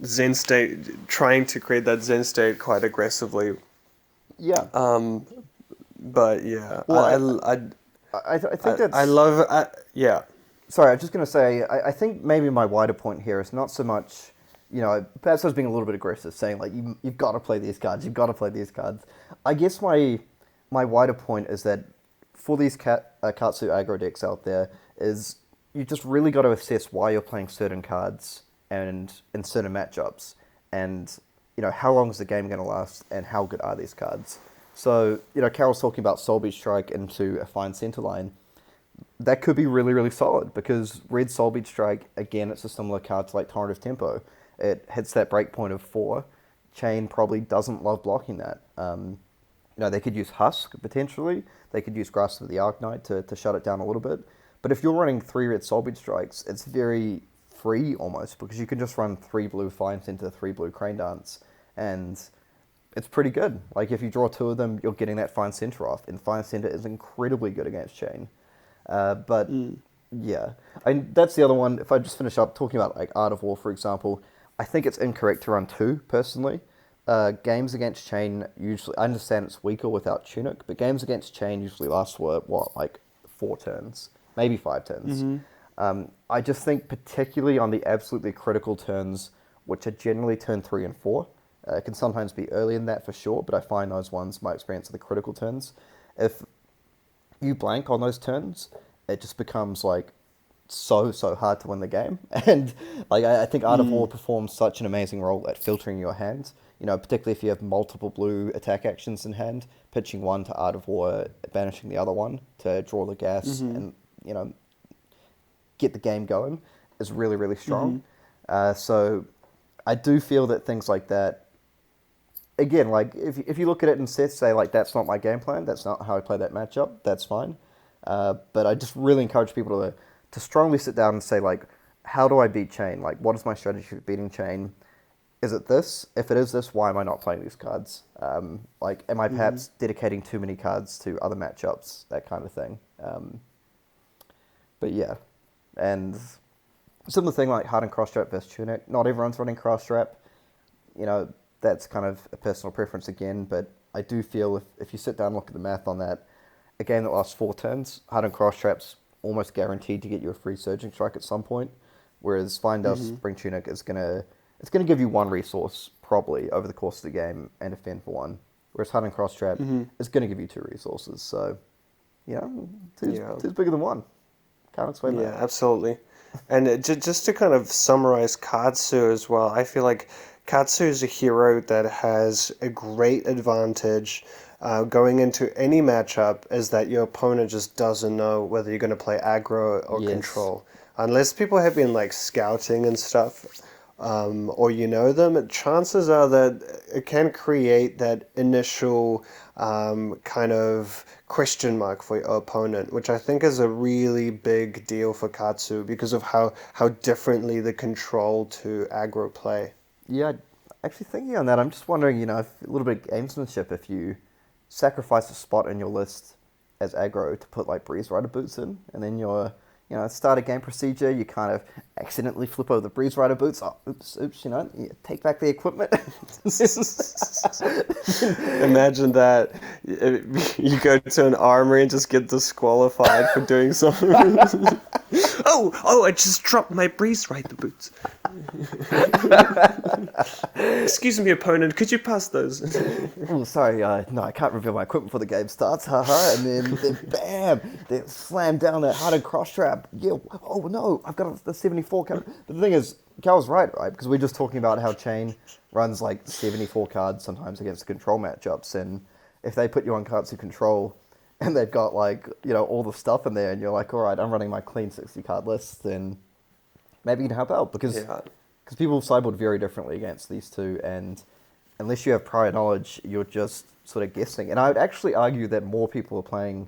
Zen state, trying to create that Zen state quite aggressively. Yeah. But yeah, Well, I think I that's. love yeah. Sorry, I was just going to say, I think maybe my wider point here is not so much, perhaps I was being a little bit aggressive, saying, like, you've got to play these cards, you've got to play these cards. I guess my wider point is that for these Katsu aggro decks out there, is you just really got to assess why you're playing certain cards and in certain matchups, and, how long is the game going to last, and how good are these cards. So, Carol's talking about Soul Beach Strike into a fine center line. That could be really, really solid because Red Soul Beat Strike, again, it's a similar card to like Torrent of Tempo. It hits that break point of 4. Chane probably doesn't love blocking that. They could use Husk, potentially. They could use Grasp of the Arknight to shut it down a little bit. But if you're running 3 Red Soul Beat Strikes, it's very free almost because you can just run 3 blue Fines into 3 blue Crane Dance. And it's pretty good. Like, if you draw 2 of them, you're getting that Fine Center off. And Fine Center is incredibly good against Chane. But yeah, that's the other one. If I just finish up talking about like Art of War, for example, I think it's incorrect to run 2 personally. Games against Chane usually, I understand it's weaker without Tunic, but games against Chane usually last for like 4 turns, maybe 5 turns. I just think particularly on the absolutely critical turns, which are generally turn 3 and 4, it can sometimes be earlier than that for sure, but I find those ones, my experience, are the critical turns. If you blank on those turns, it just becomes like so hard to win the game. And like I think Art of War performs such an amazing role at filtering your hand. Particularly if you have multiple blue attack actions in hand, pitching one to Art of War, banishing the other one to draw the gas and get the game going is really, really strong. So I do feel that things like that, again, like if you look at it and say like that's not my game plan, that's not how I play that matchup, that's fine. But I just really encourage people to strongly sit down and say like, how do I beat Chane? Like, what is my strategy for beating Chane? Is it this? If it is this, why am I not playing these cards? Like, am I perhaps dedicating too many cards to other matchups? That kind of thing. But yeah, and similar thing like Hardened Cross-Strap versus Tunic. Not everyone's running Cross-Strap. That's kind of a personal preference again, but I do feel if you sit down and look at the math on that, a game that lasts 4 turns, Hardened Cross-Strap's almost guaranteed to get you a free Surging Strike at some point, whereas Fine Dust Spring Tunic is gonna give you 1 resource probably over the course of the game and defend for 1, whereas Hardened Cross-Strap is gonna give you 2 resources. So, two's bigger than 1. Can't explain that. Yeah, absolutely. And just to kind of summarize Katsu as well, I feel like Katsu is a hero that has a great advantage going into any matchup, is that your opponent just doesn't know whether you're going to play aggro or control. Unless people have been like scouting and stuff, or them, chances are that it can create that initial kind of question mark for your opponent, which I think is a really big deal for Katsu because of how differently the control to aggro play. Yeah, actually thinking on that, I'm just wondering, if, a little bit of gamesmanship, if you sacrifice a spot in your list as aggro to put like Breeze Rider boots in, and then your start a game procedure, you kind of accidentally flip over the Breeze Rider boots. Oh, oops, you take back the equipment. Imagine that. You go to an armory and just get disqualified for doing something. Oh, I just dropped my Breeze Rider boots. Excuse me, opponent, could you pass those? Oh, sorry, no, I can't reveal my equipment before the game starts, haha, and then bam, they slam down that Hardened Cross-Strap. Yeah, oh no, I've got the 74 card. But the thing is, Cal's right? Because we're just talking about how Chane runs like 74 cards sometimes against control matchups, and if they put you on Katsu control, and they've got like, all the stuff in there, and you're like, all right, I'm running my clean 60 card list, then maybe you can help out, because people sideboard very differently against these two, and unless you have prior knowledge, you're just sort of guessing. And I would actually argue that more people are playing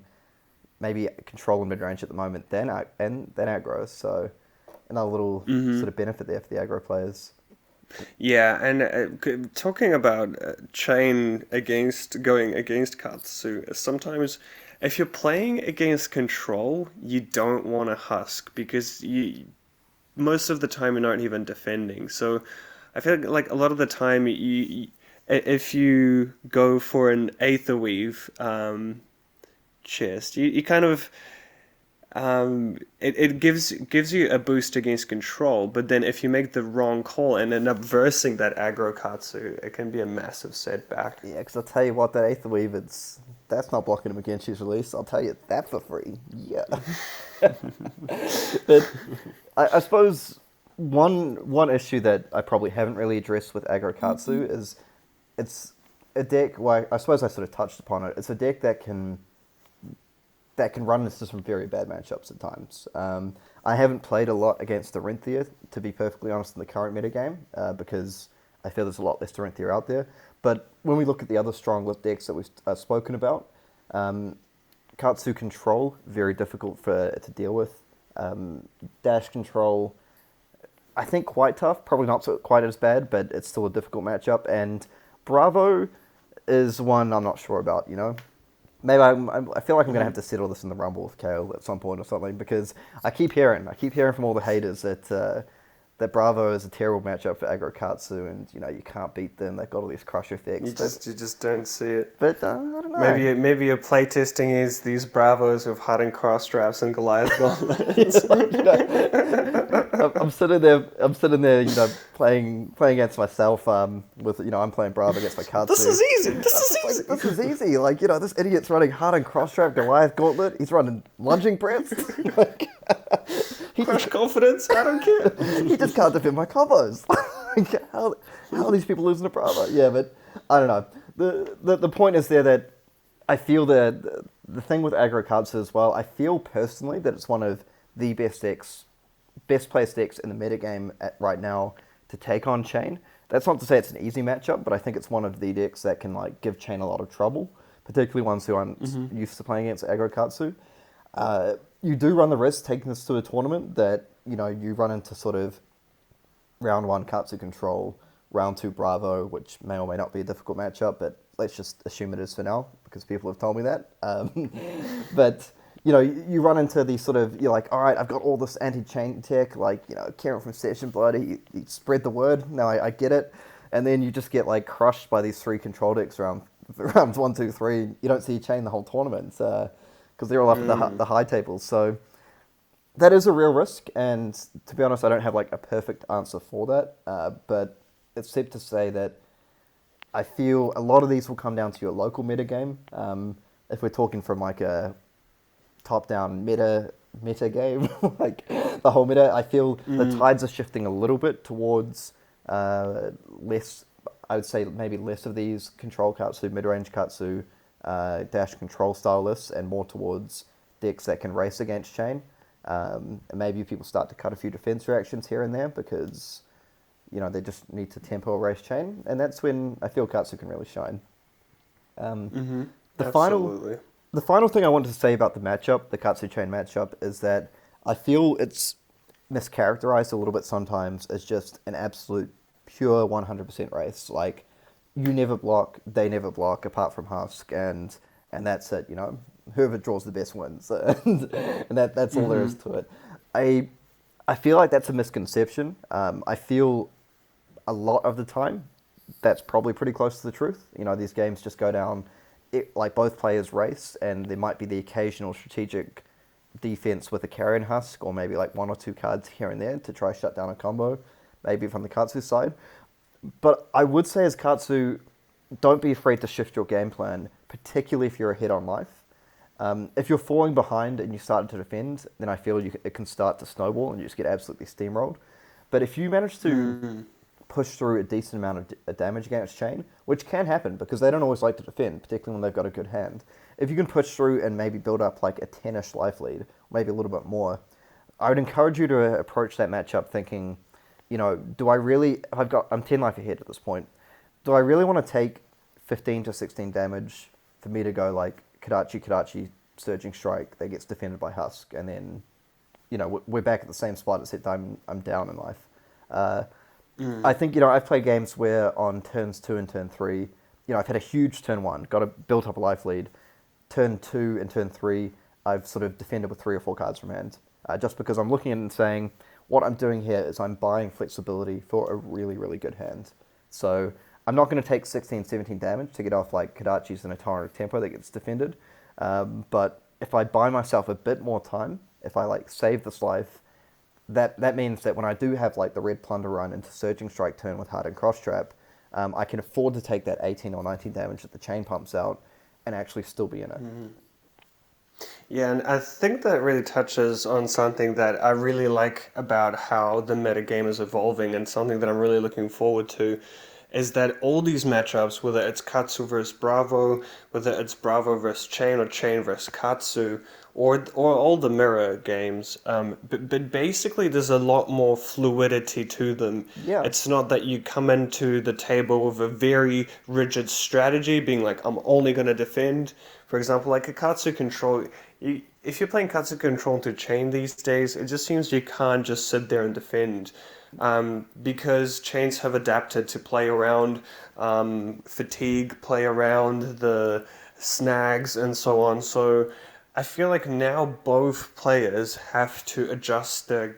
maybe control and mid range at the moment than aggro. So another little sort of benefit there for the aggro players. Yeah, and talking about Chane going against Katsu, sometimes if you're playing against control, you don't want to husk because you most of the time you're not even defending. So I feel like a lot of the time if you go for an Aether Weave chest, you kind of it gives you a boost against control, but then if you make the wrong call and end up versing that aggro Katsu, it can be a massive setback. Yeah, because I'll tell you what, that Aether Weave, that's not blocking him against his release. I'll tell you that for free. Yeah. But I suppose one issue that I probably haven't really addressed with Aggro Katsu is it's a deck where I suppose I sort of touched upon it. It's a deck that can run into some very bad matchups at times. I haven't played a lot against Dorinthia, to be perfectly honest, in the current metagame, because I feel there's a lot less Dorinthia out there. But when we look at the other strong list decks that we've spoken about, Katsu Control, very difficult to deal with. Dash Control, I think quite tough, probably not quite as bad, but it's still a difficult matchup. And Bravo is one I'm not sure about, you know? Maybe I feel like I'm going to have to settle this in the Rumble with Kale at some point or something, because I keep hearing from all the haters that Bravo is a terrible matchup for Aggro Katsu, and you know you can't beat them. They've got all these crush effects. You just don't see it. But I don't know. Maybe your playtesting is these Bravos with hardened cross straps and Goliath gauntlets. I'm sitting there, you know, playing against myself. With I'm playing Bravo against my Katsu. This is easy. This is easy. Like this idiot's running hardened cross strap Goliath gauntlet. He's running lunging press. Crush confidence. I don't care. He just can't defend my combos. how are these people losing to Bravo? Yeah, but I don't know. The point is there that I feel that the thing with Aggro Katsu as well, I feel personally that it's one of the best placed decks in the metagame right now to take on Chane. That's not to say it's an easy matchup, but I think it's one of the decks that can give Chane a lot of trouble, particularly ones who aren't used to playing against Aggro Katsu. You do run the risk taking this to a tournament that, you run into sort of round 1 Katsu Control, round 2 Bravo, which may or may not be a difficult matchup, but let's just assume it is for now, because people have told me that. But, you run into these sort of, you're like, all right, I've got all this anti-chain tech, Kieran from Session Blood, he spread the word, now I get it. And then you just get, crushed by these 3 control decks rounds 1, 2, 3. You don't see Chane the whole tournament, because they're all up at the high tables. So that is a real risk, and to be honest, I don't have a perfect answer for that. But it's safe to say that I feel a lot of these will come down to your local metagame. If we're talking from a top-down meta game, the whole meta, I feel the tides are shifting a little bit towards less. I would say maybe less of these control Katsu, mid-range Katsu, dash control style lists, and more towards decks that can race against Chane. And maybe people start to cut a few defense reactions here and there because, they just need to tempo a race Chane, and that's when I feel Katsu can really shine. Absolutely. The final thing I wanted to say about the matchup, the Katsu Chane matchup, is that I feel it's mischaracterized a little bit sometimes as just an absolute pure 100% race. You never block, they never block, apart from Husk, and that's it. Whoever draws the best wins, and that's all there is to it. I feel like that's a misconception. I feel a lot of the time that's probably pretty close to the truth. These games just go down, both players race, and there might be the occasional strategic defense with a Kieran Husk, or maybe 1 or 2 cards here and there to try shut down a combo, maybe from the Katsu side. But I would say as Katsu, don't be afraid to shift your game plan, particularly if you're ahead on life. If you're falling behind and you start to defend, then I feel it can start to snowball and you just get absolutely steamrolled. But if you manage to push through a decent amount of damage against Chane, which can happen because they don't always like to defend, particularly when they've got a good hand. If you can push through and maybe build up a 10-ish life lead, maybe a little bit more, I would encourage you to approach that matchup thinking, I'm 10 life ahead at this point. do I really want to take 15 to 16 damage for me to go like Kadachi, Surging Strike that gets defended by Husk, and then, we're back at the same spot except I'm down in life. Uh, I think, I've played games where on turns 2 and turn 3, I've had a huge turn 1, got a built up a life lead. Turn 2 and turn 3, I've sort of defended with 3 or 4 cards from hand. Just because I'm looking at it and saying, what I'm doing here is I'm buying flexibility for a really, really good hand. So I'm not going to take 16, 17 damage to get off like Kadachi's and a Tyrant Tempo that gets defended. But if I buy myself a bit more time, if I like save this life, that means that when I do have like the red plunder run into Surging Strike turn with Hardened Cross Trap, I can afford to take that 18 or 19 damage that the chain pumps out and actually still be in it. Yeah, and I think that really touches on something that I really like about how the metagame is evolving, and something that I'm really looking forward to is that all these matchups, whether it's Katsu versus Bravo, whether it's Bravo versus Chane or Chane versus Katsu, or all the mirror games, but basically there's a lot more fluidity to them. Yeah. It's not that you come into the table with a very rigid strategy, being like, I'm only going to defend. For example, like a Katsu control, if you're playing Katsu control to Chain these days, it just seems you can't just sit there and defend. Because chains have adapted to play around fatigue, play around the snags, and so on. So I feel like now both players have to adjust their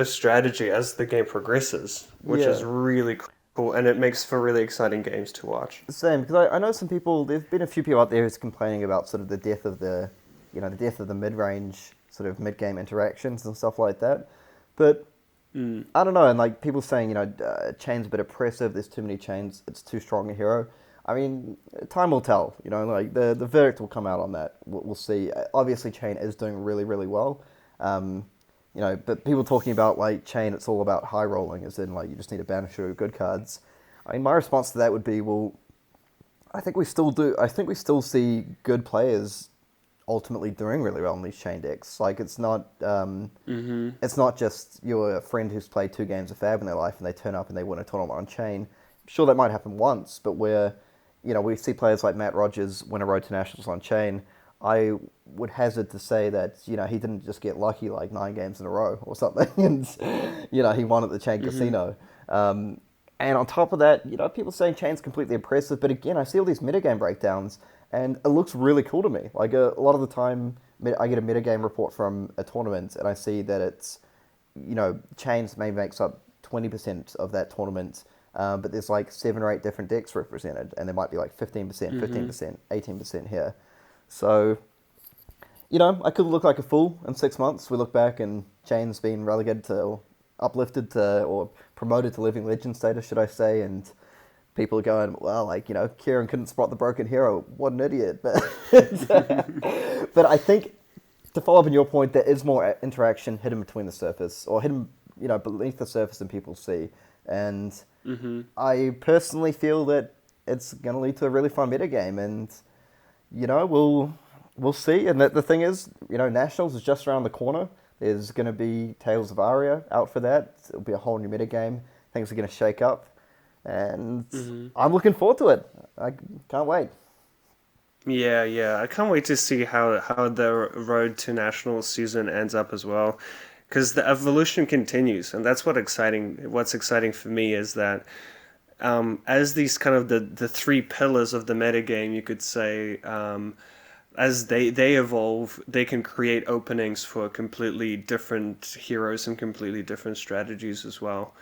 strategy as the game progresses, which is Yeah. really cool, and it makes for really exciting games to watch. Same, because I know some people, there's been a few people out there who's complaining about sort of the death of the death of the mid-range, sort of mid-game interactions and stuff like that. But I don't know, and like people saying, Chain's a bit oppressive, there's too many chains, it's too strong a hero. I mean, time will tell, like the verdict will come out on that. We'll see. Obviously, Chain is doing really, really well. But people talking about like Chain, it's all about high rolling, as in like you just need a banisher of good cards. I mean, my response to that would be, well, I think we still do. I think we still see good players ultimately doing really well in these chain decks. Like it's not just your friend who's played 2 games of Fab in their life and they turn up and they win a tournament on chain. Sure, that might happen once, but where we see players like Matt Rogers win a Road to Nationals on chain. I would hazard to say that he didn't just get lucky like 9 games in a row or something, and he won at the chain casino. And on top of that, people saying Chain's completely impressive, but again, I see all these metagame breakdowns, and it looks really cool to me. Like a lot of the time, I get a metagame report from a tournament, and I see that it's, Chains maybe makes up 20% of that tournament, but there's like 7 or 8 different decks represented, and there might be like 15%, 15%, 18% here. So, I could look like a fool in 6 months. We look back and Chain's been relegated to, or uplifted to, or promoted to living legend status, should I say, and people are going, well, like, Kieran couldn't spot the broken hero. What an idiot. But, but I think, to follow up on your point, there is more interaction hidden between the surface, or hidden, beneath the surface than people see. And I personally feel that it's going to lead to a really fun metagame, and we'll see. And the thing is, Nationals is just around the corner. There's going to be Tales of Aria out for that. It'll be a whole new metagame. Things are going to shake up. And I'm looking forward to it. I can't wait. Yeah. I can't wait to see how the Road to Nationals season ends up as well. Because the evolution continues. And that's what's exciting for me is that as these kind of the 3 pillars of the metagame, you could say, as they evolve, they can create openings for completely different heroes and completely different strategies as well.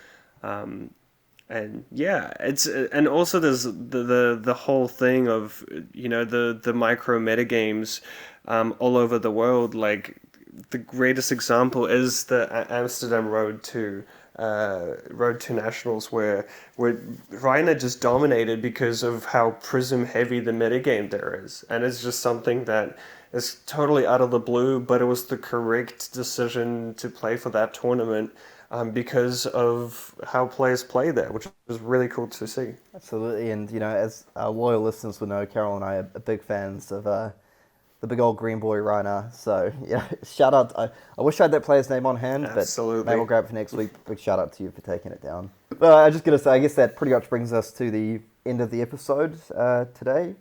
And yeah, and also there's the whole thing of the micro metagames all over the world. Like the greatest example is the Amsterdam Road to Nationals, where Reiner just dominated because of how prism heavy the metagame there is, and it's just something that is totally out of the blue, but it was the correct decision to play for that tournament because of how players play there, which was really cool to see. Absolutely. And, as our loyal listeners will know, Carol and I are big fans of the big old green boy Reiner. So yeah, shout out. I wish I had that player's name on hand, but Absolutely. maybe we'll grab it for next week. Big shout out to you for taking it down. But I was just gonna say, I guess that pretty much brings us to the end of the episode today.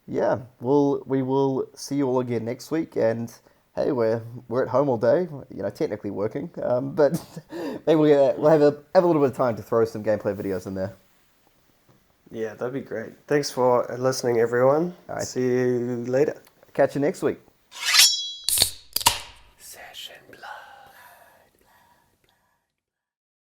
Yeah, we will see you all again next week, and hey, we're at home all day, technically working, but maybe we'll have a little bit of time to throw some gameplay videos in there. Yeah, that'd be great. Thanks for listening, everyone. All right. See you later. Catch you next week.